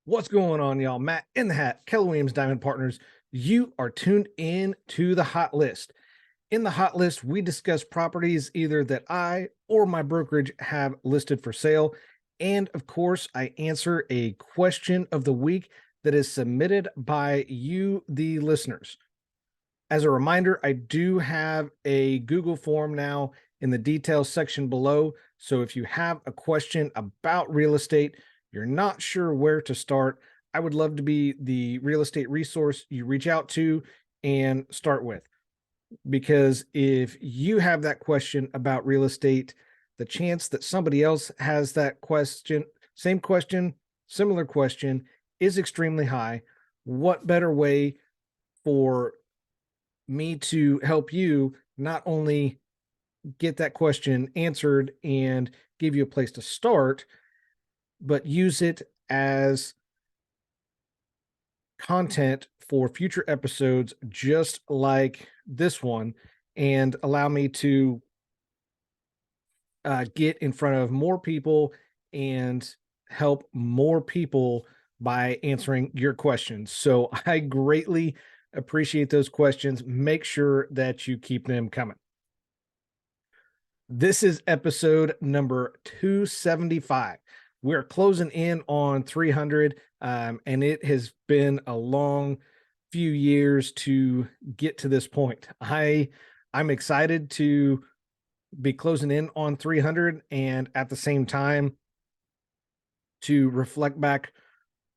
What's going on, y'all? Matt in the Hat, Keller Williams Diamond Partners. You are tuned in to the Hot List. In the Hot List, we discuss properties either that I or my brokerage have listed for sale. And of course, I answer a question of the week that is submitted by you, the listeners. As a reminder, I do have a Google form now in the details section below. So if you have a question about real estate, you're not sure where to start, I would love to be the real estate resource you reach out to and start with. Because if you have that question about real estate, the chance that somebody else has that question, same question, similar question, is extremely high. What better way for me to help you not only get that question answered and give you a place to start, but use it as content for future episodes just like this one and allow me to get in front of more people and help more people by answering your questions. So I greatly appreciate those questions. Make sure that you keep them coming. This is episode number 275. We're closing in on 300, and it has been a long few years to get to this point. I'm excited to be closing in on 300, and at the same time to reflect back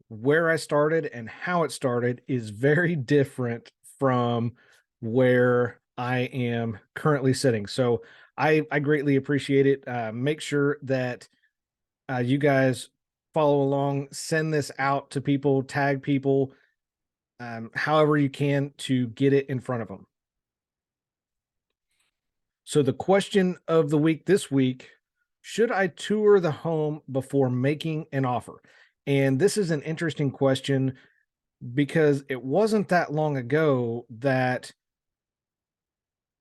where I started and how it started is very different from where I am currently sitting. So I greatly appreciate it. Make sure that you guys follow along, send this out to people, tag people, however you can to get it in front of them. So the question of the week this week, should I tour the home before making an offer? And this is an interesting question because it wasn't that long ago that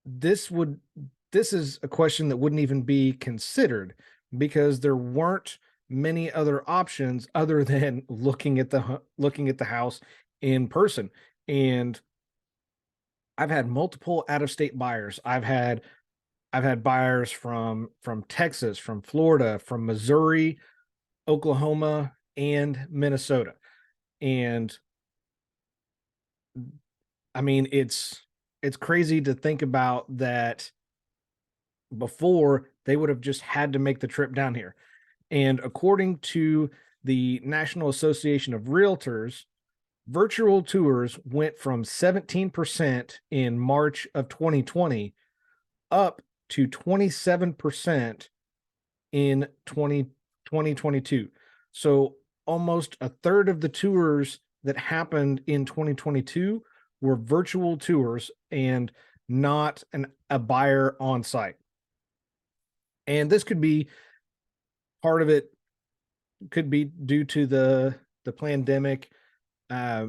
this would this is a question that wouldn't even be considered because there weren't many other options other than looking at the house in person. And I've had multiple out of state buyers. I've had buyers from Texas, from Florida, from Missouri, Oklahoma, and Minnesota. And I mean, it's crazy to think about that before they would have just had to make the trip down here. And according to the National Association of Realtors, virtual tours went from 17% in March of 2020 up to 27% in 2022. So almost a third of the tours that happened in 2022 were virtual tours and not a buyer on site. And this could be part of it, could be due to the pandemic. Uh,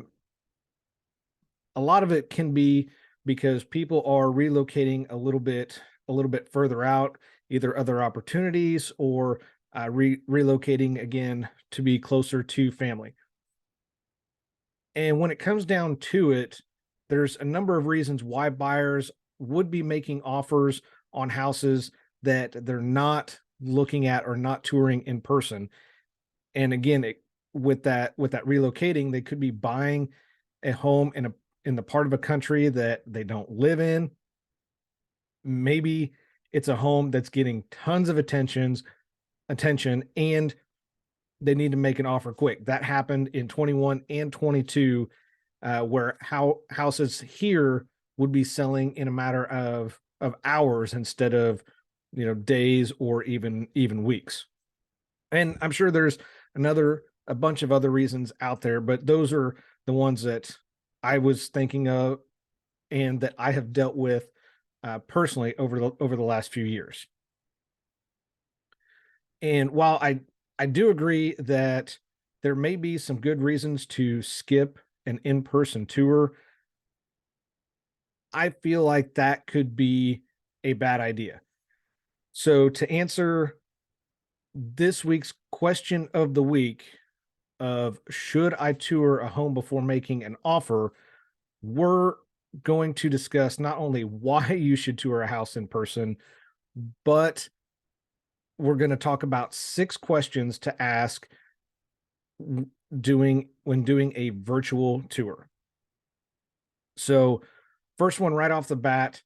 a lot of it can be because people are relocating a little bit further out, either other opportunities or relocating again to be closer to family. And when it comes down to it, there's a number of reasons why buyers would be making offers on houses that they're not looking at or not touring in person. And again, with that relocating, they could be buying a home in the part of a country that they don't live in. Maybe it's a home that's getting tons of attention and they need to make an offer quick. That happened in 21 and 22, where houses here would be selling in a matter of hours instead of days or even weeks. And I'm sure there's a bunch of other reasons out there, but those are the ones that I was thinking of and that I have dealt with personally over the last few years. And while I do agree that there may be some good reasons to skip an in-person tour, I feel like that could be a bad idea. So to answer this week's question of the week, of should I tour a home before making an offer, we're going to discuss not only why you should tour a house in person, but we're going to talk about 6 questions to ask doing a virtual tour. So, first one right off the bat,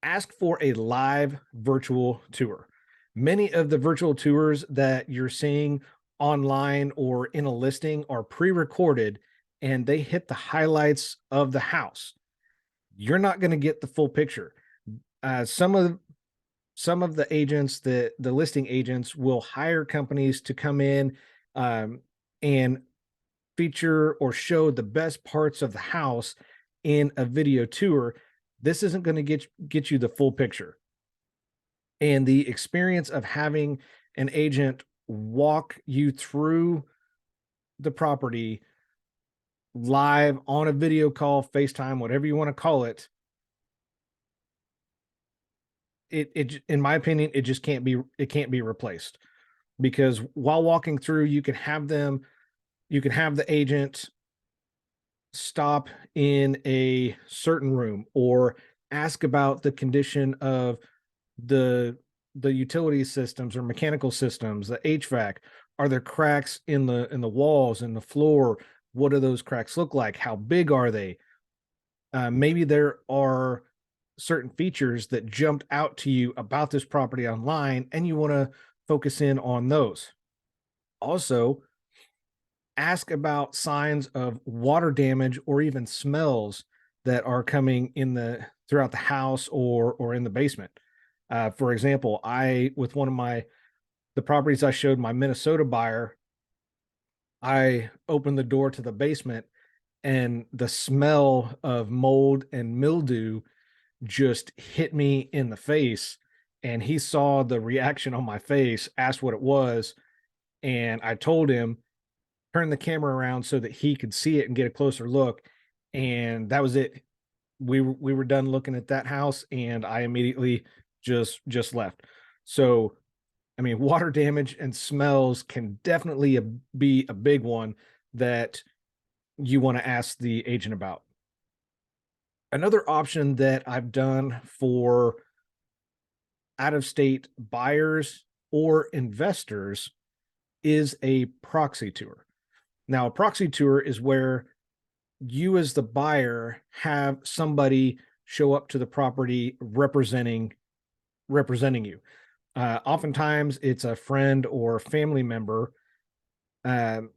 ask for a live virtual tour. Many of the virtual tours that you're seeing online or in a listing are pre-recorded and they hit the highlights of the house. You're not going to get the full picture. Some of the agents, the listing agents, will hire companies to come in um, and feature or show the best parts of the house in a video tour. This isn't going to get you the full picture. And the experience of having an agent walk you through the property live on a video call, FaceTime, whatever you want to call it, it in my opinion, it just can't be replaced. Because while walking through, you can have the agent stop in a certain room or ask about the condition of the utility systems or mechanical systems, the HVAC. Are there cracks in the walls and the floor? What do those cracks look like? How big are they? Maybe there are certain features that jumped out to you about this property online, and you want to focus in on those. Also, ask about signs of water damage or even smells that are coming in the throughout the house or in the basement. For example, I with one of the properties I showed my Minnesota buyer, I opened the door to the basement and the smell of mold and mildew just hit me in the face. And he saw the reaction on my face, asked what it was, and I told him, turn the camera around so that he could see it and get a closer look. And that was it. We were done looking at that house, and I immediately just left. So, I mean, water damage and smells can definitely be a big one that you want to ask the agent about. Another option that I've done for out of state buyers or investors is a proxy tour. Now, a proxy tour is where you, as the buyer, have somebody show up to the property representing you. Oftentimes, it's a friend or family member, um,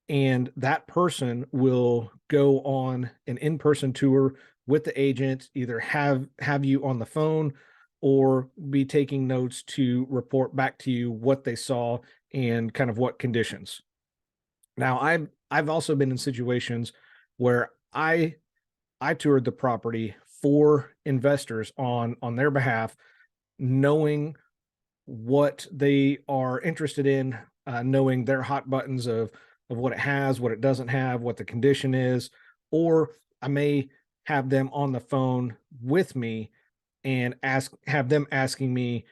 and that person will go on an in-person tour with the agent, either have you on the phone or be taking notes to report back to you what they saw and kind of what conditions. Now, I've also been in situations where I toured the property for investors on their behalf, knowing what they are interested in, knowing their hot buttons of what it has, what it doesn't have, what the condition is, or I may have them on the phone with me and have them asking me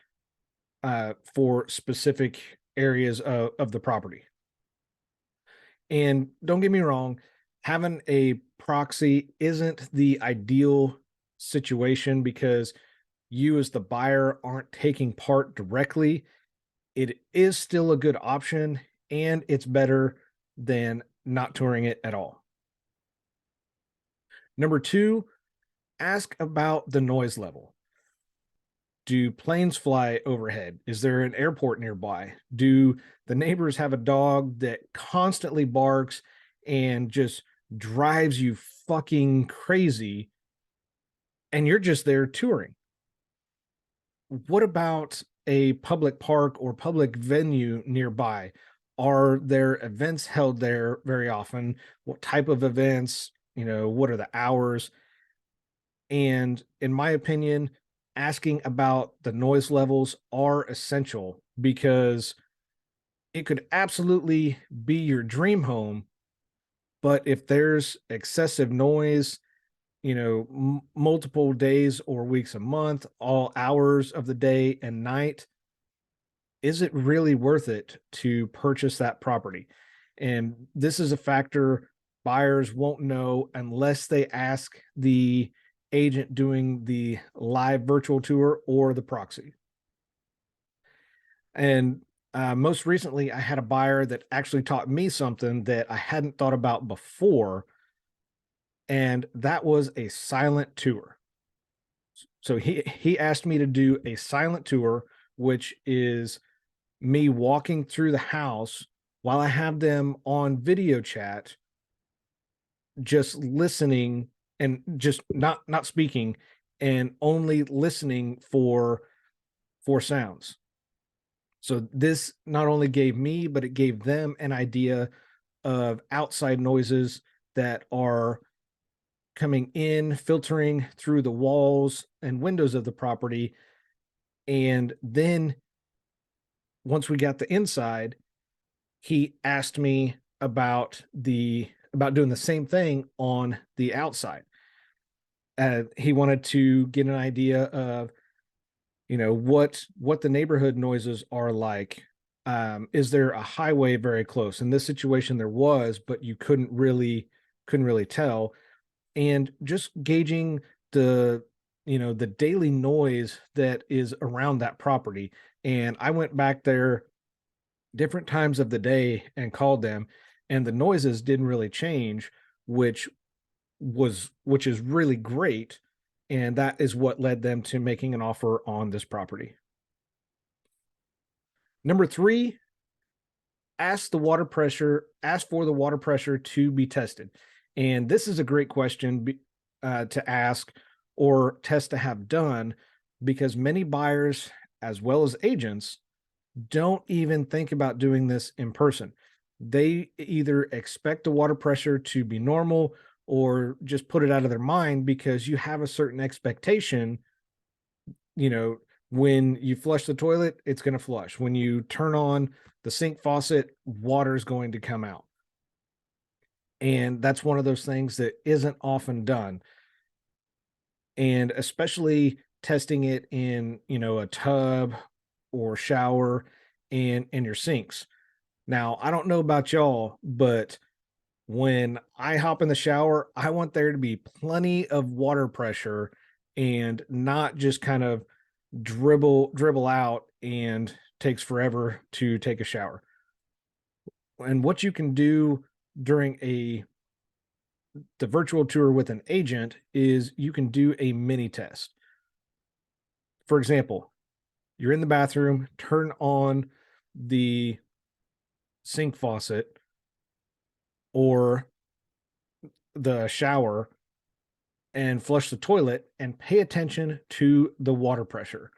for specific areas of the property. And don't get me wrong, having a proxy isn't the ideal situation because you, as the buyer, aren't taking part directly. It is still a good option and it's better than not touring it at all. Number two, ask about the noise level. Do planes fly overhead? Is there an airport nearby? Do the neighbors have a dog that constantly barks and just drives you fucking crazy and you're just there touring? What about a public park or public venue nearby? Are there events held there very often? What type of events? What are the hours? And in my opinion, asking about the noise levels are essential because it could absolutely be your dream home. But if there's excessive noise, multiple days or weeks a month, all hours of the day and night, is it really worth it to purchase that property? And this is a factor buyers won't know unless they ask the agent doing the live virtual tour or the proxy. And most recently, I had a buyer that actually taught me something that I hadn't thought about before, and that was a silent tour. So he asked me to do a silent tour, which is me walking through the house while I have them on video chat, just listening and just not speaking and only listening for sounds. So this not only gave me, but it gave them an idea of outside noises that are coming in, filtering through the walls and windows of the property. And then once we got the inside, he asked me about doing the same thing on the outside. He wanted to get an idea of, what the neighborhood noises are like. Is there a highway very close? In this situation, there was, but you couldn't really tell. And just gauging the daily noise that is around that property. And I went back there different times of the day and called them, and the noises didn't really change, which which is really great. And that is what led them to making an offer on this property. Number three, ask for the water pressure to be tested. And this is a great question to ask or test to have done, because many buyers as well as agents don't even think about doing this in person. They either expect the water pressure to be normal or just put it out of their mind because you have a certain expectation. you know, when you flush the toilet, it's going to flush. When you turn on the sink faucet, water is going to come out. And that's one of those things that isn't often done. And especially testing it in, a tub or shower and in your sinks. Now, I don't know about y'all, but when I hop in the shower, I want there to be plenty of water pressure and not just kind of dribble out and takes forever to take a shower. And what you can do during the virtual tour with an agent is you can do a mini test. For example, you're in the bathroom, turn on the sink faucet or the shower and flush the toilet and pay attention to the water pressure.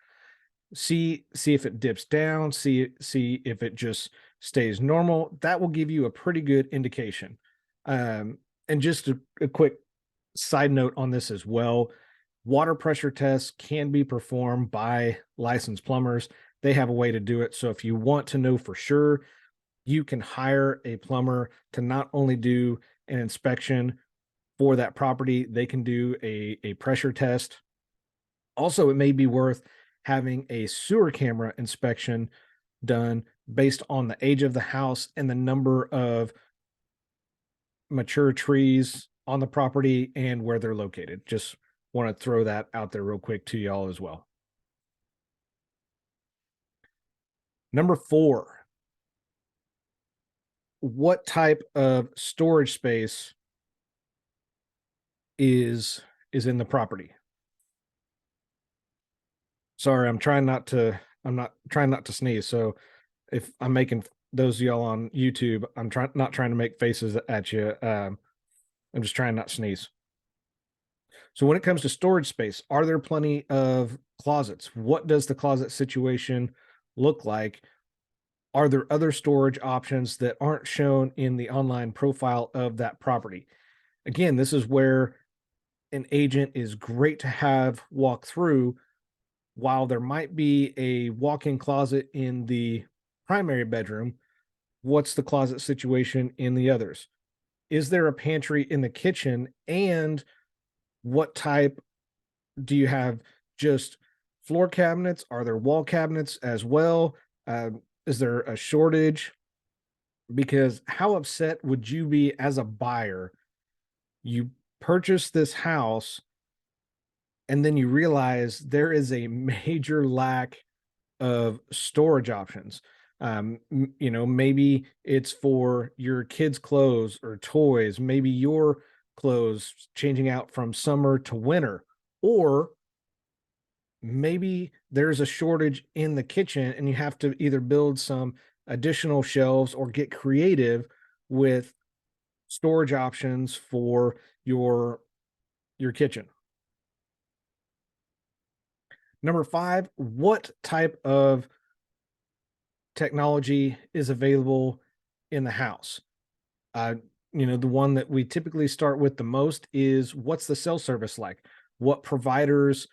See if it dips down, see if it just stays normal. That will give you a pretty good indication. And just a quick side note on this as well, water pressure tests can be performed by licensed plumbers. They have a way to do it. So if you want to know for sure, you can hire a plumber to not only do an inspection for that property, they can do a pressure test. Also, it may be worth having a sewer camera inspection done based on the age of the house and the number of mature trees on the property and where they're located. Just want to throw that out there real quick to y'all as well. Number 4, what type of storage space is in the property? Sorry, I'm not trying not to sneeze. So if I'm making those of y'all on YouTube, I'm not trying to make faces at you. I'm just trying not to sneeze. So when it comes to storage space, are there plenty of closets? What does the closet situation look like? Are there other storage options that aren't shown in the online profile of that property? Again, this is where an agent is great to have walk through. While there might be a walk-in closet in the primary bedroom, what's the closet situation in the others? Is there a pantry in the kitchen? And what type do you have? Just floor cabinets? Are there wall cabinets as well? Is there a shortage Because how upset would you be as a buyer? You purchase this house and then you realize there is a major lack of storage options. Maybe it's for your kids' clothes or toys, maybe your clothes changing out from summer to winter, or maybe there's a shortage in the kitchen and you have to either build some additional shelves or get creative with storage options for your kitchen. Number 5, what type of technology is available in the house? Uh, the one that we typically start with the most is, what's the cell service like? What providers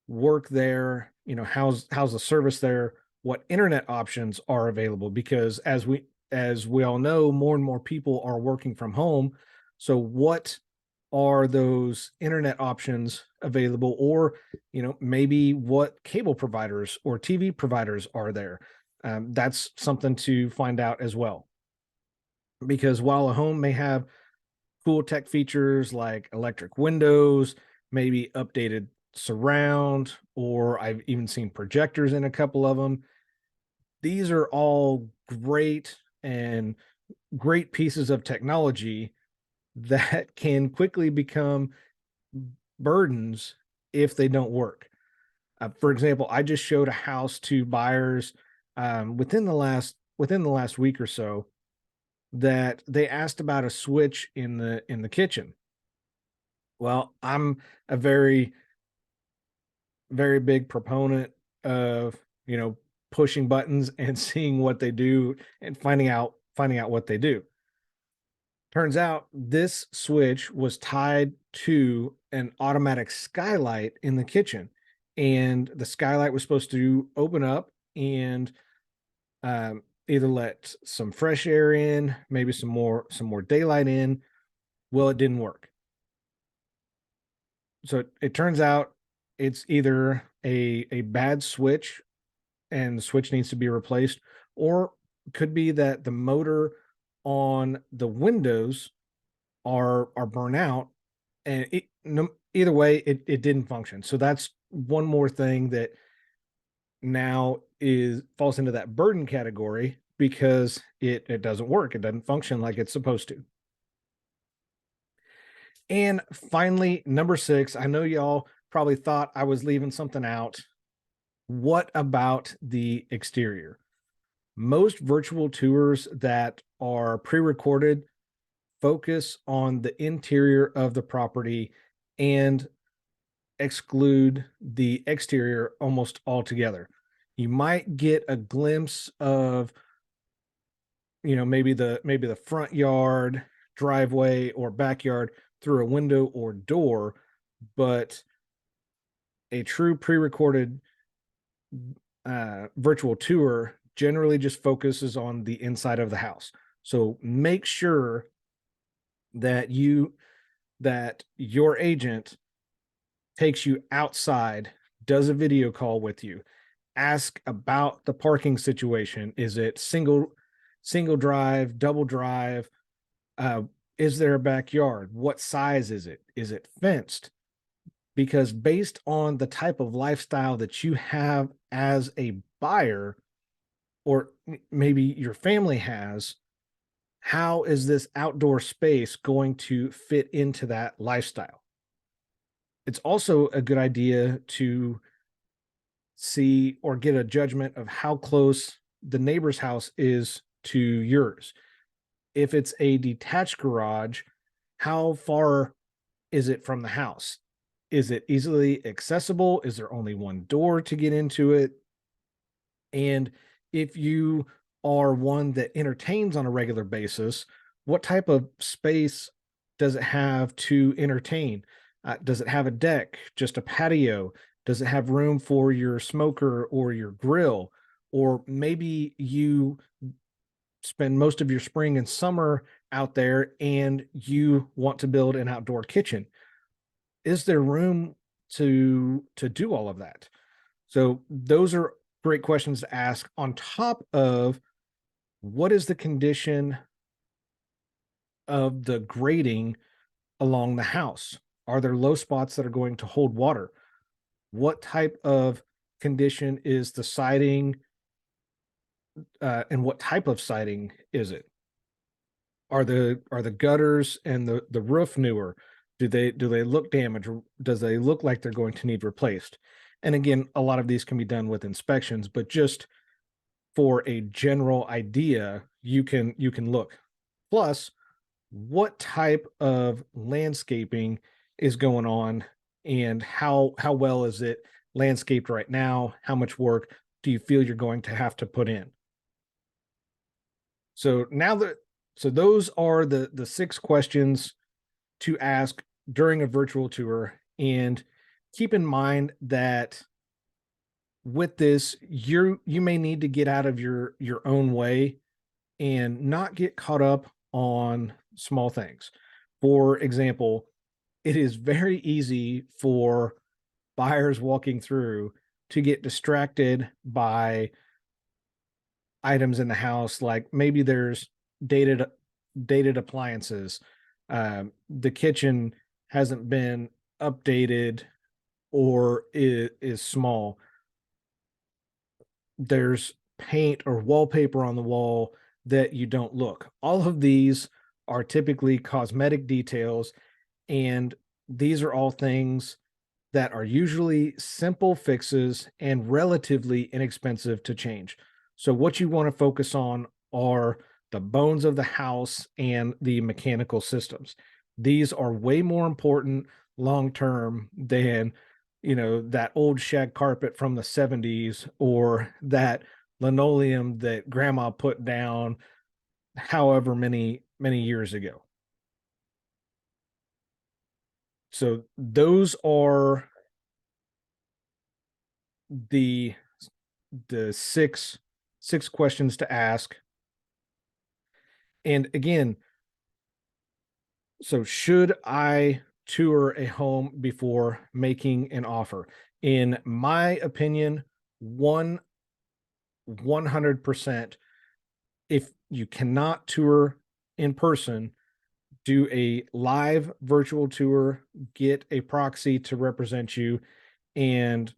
work there? How's the service there? What internet options are available? Because as we all know, more and more people are working from home. So what are those internet options available? Or maybe what cable providers or TV providers are there? That's something to find out as well. Because while a home may have cool tech features like electric windows, maybe updated surround, or I've even seen projectors in a couple of them. These are all great pieces of technology that can quickly become burdens if they don't work. For example, I just showed a house to buyers within the last week or so, that they asked about a switch in the kitchen. Well, I'm a very big proponent of, pushing buttons and seeing what they do and finding out what they do. Turns out this switch was tied to an automatic skylight in the kitchen, and the skylight was supposed to open up and either let some fresh air in, maybe some more daylight in. Well, it didn't work. So it turns out it's either a bad switch and the switch needs to be replaced, or could be that the motor on the windows are burnt out, and no, either way it didn't function. So that's one more thing that now is falls into that burden category, because it doesn't work, it doesn't function like it's supposed to. And finally, number 6, I know y'all probably thought I was leaving something out. What about the exterior? Most virtual tours that are pre-recorded focus on the interior of the property and exclude the exterior almost altogether. You might get a glimpse of, maybe the front yard, driveway, or backyard through a window or door, but a true pre-recorded virtual tour generally just focuses on the inside of the house. So make sure that your agent takes you outside, does a video call with you, ask about the parking situation. Is it single drive, double drive? Uh, is there a backyard? What size is it? Is it fenced? Because based on the type of lifestyle that you have as a buyer, or maybe your family has, how is this outdoor space going to fit into that lifestyle? It's also a good idea to see or get a judgment of how close the neighbor's house is to yours. If it's a detached garage, how far is it from the house? Is it easily accessible? Is there only one door to get into it? And if you are one that entertains on a regular basis, what type of space does it have to entertain? Does it have a deck, just a patio? Does it have room for your smoker or your grill? Or maybe you spend most of your spring and summer out there and you want to build an outdoor kitchen. Is there room to do all of that? So those are great questions to ask, on top of what is the condition of the grading along the house? Are there low spots that are going to hold water? What type of condition is the siding, and what type of siding is it? Are the gutters and the roof newer? Do they look damaged? Or does they look like they're going to need replaced? And again, a lot of these can be done with inspections, but just for a general idea, you can look. Plus, what type of landscaping is going on, and how well is it landscaped right now? How much work do you feel you're going to have to put in? So now that so those are the six questions to ask during a virtual tour. And keep in mind that with this, you may need to get out of your own way and not get caught up on small things. For example, it is very easy for buyers walking through to get distracted by items in the house, like maybe there's dated dated appliances. The kitchen hasn't been updated or is small. There's paint or wallpaper on the wall that you don't look. All of these are typically cosmetic details, and these are all things that are usually simple fixes and relatively inexpensive to change. So, what you want to focus on are the bones of the house and the mechanical systems. These are way more important long term than, that old shag carpet from the 70s or that linoleum that grandma put down however many years ago. So those are the the six questions to ask. And again, so should I tour a home before making an offer? In my opinion, 100%. If you cannot tour in person, do a live virtual tour, get a proxy to represent you. And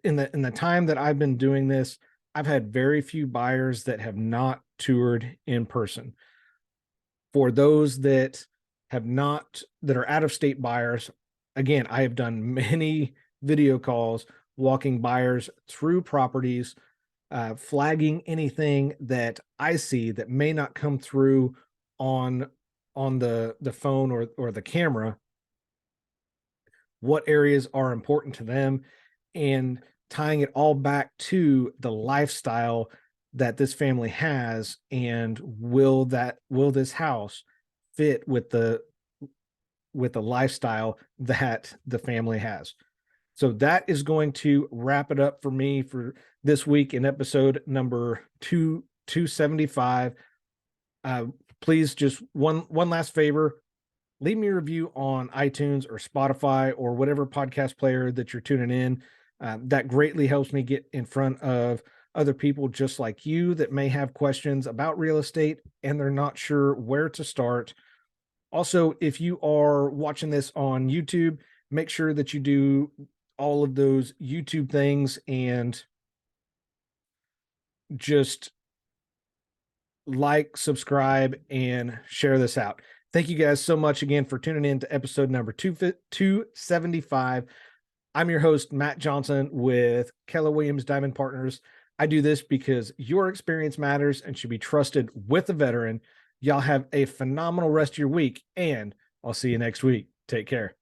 in the time that I've been doing this, I've had very few buyers that have not toured in person. For those that have not, that are out of state buyers, again, I have done many video calls walking buyers through properties, flagging anything that I see that may not come through on the phone or the camera, what areas are important to them, and tying it all back to the lifestyle that this family has, and will this house fit with the lifestyle that the family has. So that is going to wrap it up for me for this week in episode number 275. uh Please, just one last favor, leave me a review on iTunes or Spotify or whatever podcast player that you're tuning in. That greatly helps me get in front of other people just like you that may have questions about real estate and they're not sure where to start. Also, if you are watching this on YouTube, make sure that you do all of those YouTube things and just like, subscribe, and share this out. Thank you guys so much again for tuning in to episode number 275. I'm your host, Matt Johnson with Keller Williams Diamond Partners. I do this because your experience matters and should be trusted with a veteran. Y'all have a phenomenal rest of your week, and I'll see you next week. Take care.